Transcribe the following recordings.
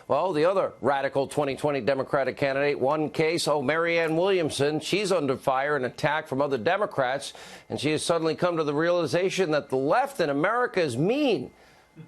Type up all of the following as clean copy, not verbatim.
Well, the other radical 2020 Democratic candidate, one case, Marianne Williamson, she's under fire and attack from other Democrats, and she has suddenly come to the realization that the left in America is mean.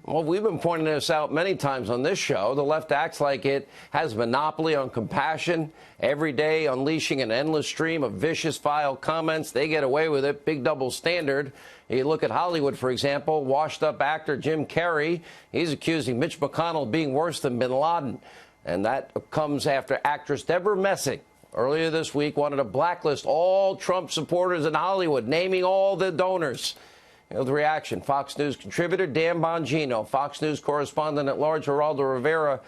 Well, we've been pointing this out many times on this show. The left acts like it has a monopoly on compassion, every day unleashing an endless stream of vicious, vile comments. They get away with it. Big double standard. You look at Hollywood, for example, washed-up actor Jim Carrey. He's accusing Mitch McConnell of being worse than bin Laden. And that comes after actress Deborah Messing earlier this week wanted to blacklist all Trump supporters in Hollywood, naming all the donors. The reaction, Fox News contributor Dan Bongino, Fox News correspondent-at-large Geraldo Rivera.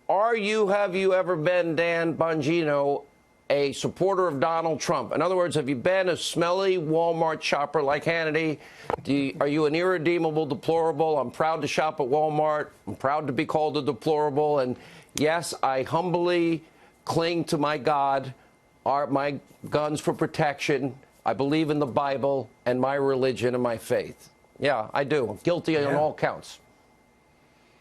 Have you ever been, Dan Bongino, a supporter of Donald Trump? In other words, have you been a smelly Walmart shopper like Hannity? Are you an irredeemable deplorable? I'm proud to shop at Walmart. I'm proud to be called a deplorable. And yes, I humbly cling to my God, my guns for protection. I believe in the Bible and my religion and my faith. Yeah, I do. I'm guilty on all counts.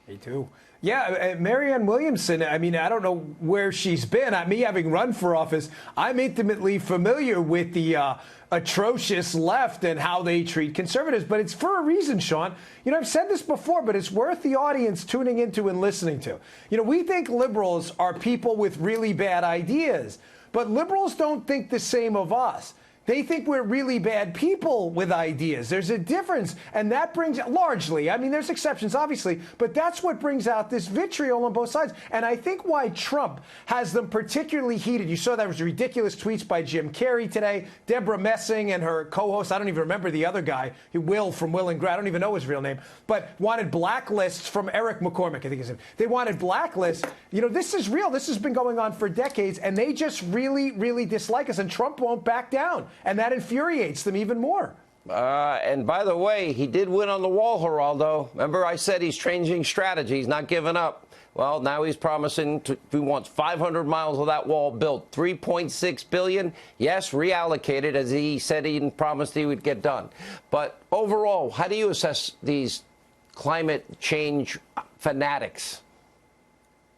Me too. Yeah, Marianne Williamson, I mean, I don't know where she's been. Me having run for office, I'm intimately familiar with the atrocious left and how they treat conservatives. But it's for a reason, Sean. I've said this before, but it's worth the audience tuning into and listening to. We think liberals are people with really bad ideas, but liberals don't think the same of us. They think we're really bad people with ideas. There's a difference, and that brings largely, I mean, there's exceptions, obviously, but that's what brings out this vitriol on both sides. And I think why Trump has them particularly heated. You saw that was ridiculous tweets by Jim Carrey today, Deborah Messing and her co-host, I don't even remember the other guy, Will from Will and Grace, I don't even know his real name, but wanted blacklists from Eric McCormick, I think his name. They wanted blacklists. This is real. This has been going on for decades, and they just really, really dislike us, and Trump won't back down. And that infuriates them even more. And by the way, he did win on the wall, Geraldo. Remember I said he's changing strategy. He's not giving up. Well, now he's promising he wants 500 miles of that wall built, $3.6 billion. Yes, reallocated, as he said he promised he would get done. But overall, how do you assess these climate change fanatics?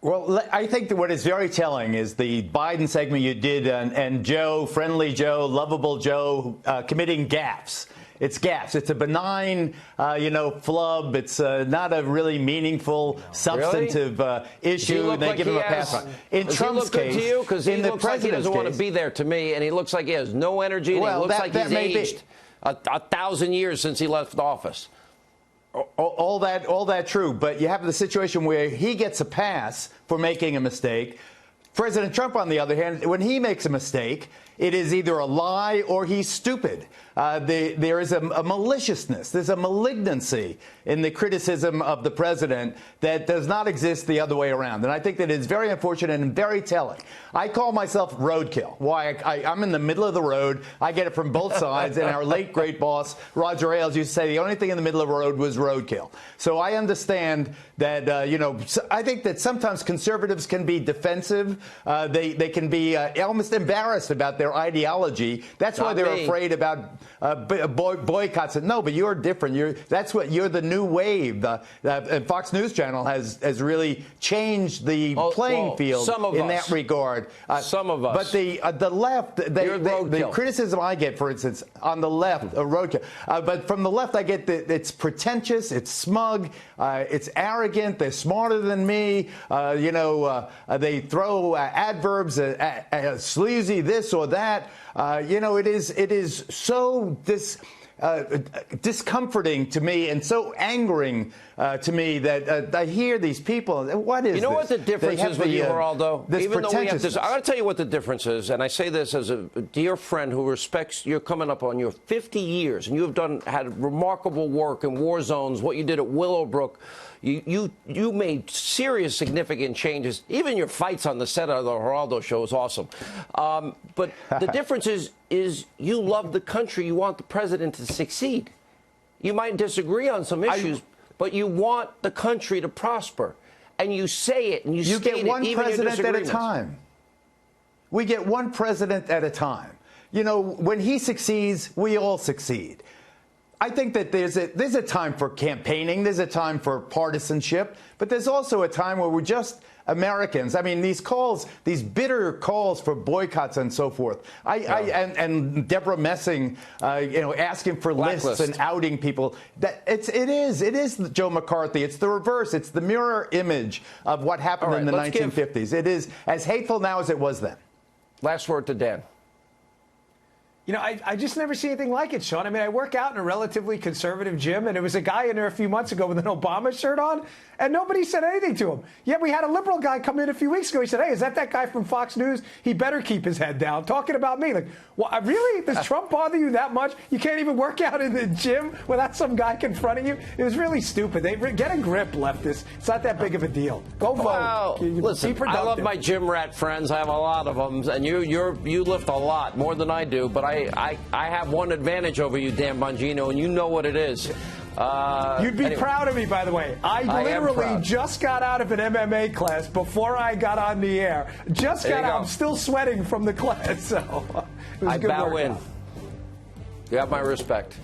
Well, I think that what is very telling is the Biden segment you did and Joe, friendly Joe, lovable Joe, committing gaffes. It's gaffes. It's a benign, flub. It's not a really meaningful, substantive issue. They give him a pass on. In Trump's case, because he looks like he doesn't want to be there to me, and he looks like he has no energy, and he looks like he's aged 1,000 years since he left office. All that true, but you have the situation where he gets a pass for making a mistake. President Trump, on the other hand, when he makes a mistake, it is either a lie or he's stupid. There is a maliciousness. There's a malignancy in the criticism of the president that does not exist the other way around. And I think that it's very unfortunate and very telling. I call myself roadkill. Why? I'm in the middle of the road. I get it from both sides. And our late, great boss, Roger Ailes, used to say the only thing in the middle of the road was roadkill. So I understand that, I think that sometimes conservatives can be defensive. They can be almost embarrassed about their ideology. That's why they're afraid about boycotts. No, but you're different. You're the new wave. And Fox News Channel has really changed the playing field in that regard. Some of us. But the left, the criticism I get, for instance, on the left, roadkill. But from the left, I get that it's pretentious, it's smug, it's arrogant. They're smarter than me. They throw adverbs, sleazy, this or that. It is so discomforting to me and so angering to me that I hear these people. What is this? You know what the difference is with you, Geraldo? Even though we have this, I'm going to tell you what the difference is, and I say this as a dear friend who respects you're coming up on your 50 years, and you have had remarkable work in war zones, what you did at Willowbrook. You made serious, significant changes. Even your fights on the set of the Geraldo show is awesome. But the difference is you love the country. You want the president to succeed. You might disagree on some issues, but you want the country to prosper. And you say it, and you get one president at a time. We get one president at a time. When he succeeds, we all succeed. I think that there's a time for campaigning, there's a time for partisanship, but there's also a time where we're just Americans. I mean, these calls, these bitter calls for boycotts and so forth. And Deborah Messing, asking for lists and outing people. It is Joe McCarthy. It's the reverse. It's the mirror image of what happened in the 1950s. It is as hateful now as it was then. Last word to Dan. I just never see anything like it, Sean. I mean, I work out in a relatively conservative gym, and there was a guy in there a few months ago with an Obama shirt on, and nobody said anything to him. Yet we had a liberal guy come in a few weeks ago. He said, hey, is that guy from Fox News? He better keep his head down, talking about me. Like, well, really? Does Trump bother you that much? You can't even work out in the gym without some guy confronting you? It was really stupid. Get a grip, leftists. It's not that big of a deal. Go vote. Well, listen, I love my gym rat friends. I have a lot of them, and you lift a lot, more than I do, but I have one advantage over you, Dan Bongino, and you know what it is. You'd be proud of me, by the way. I literally just got out of an MMA class before I got on the air. Just got out. I'm still sweating from the class, so it was a good workout. You have my respect.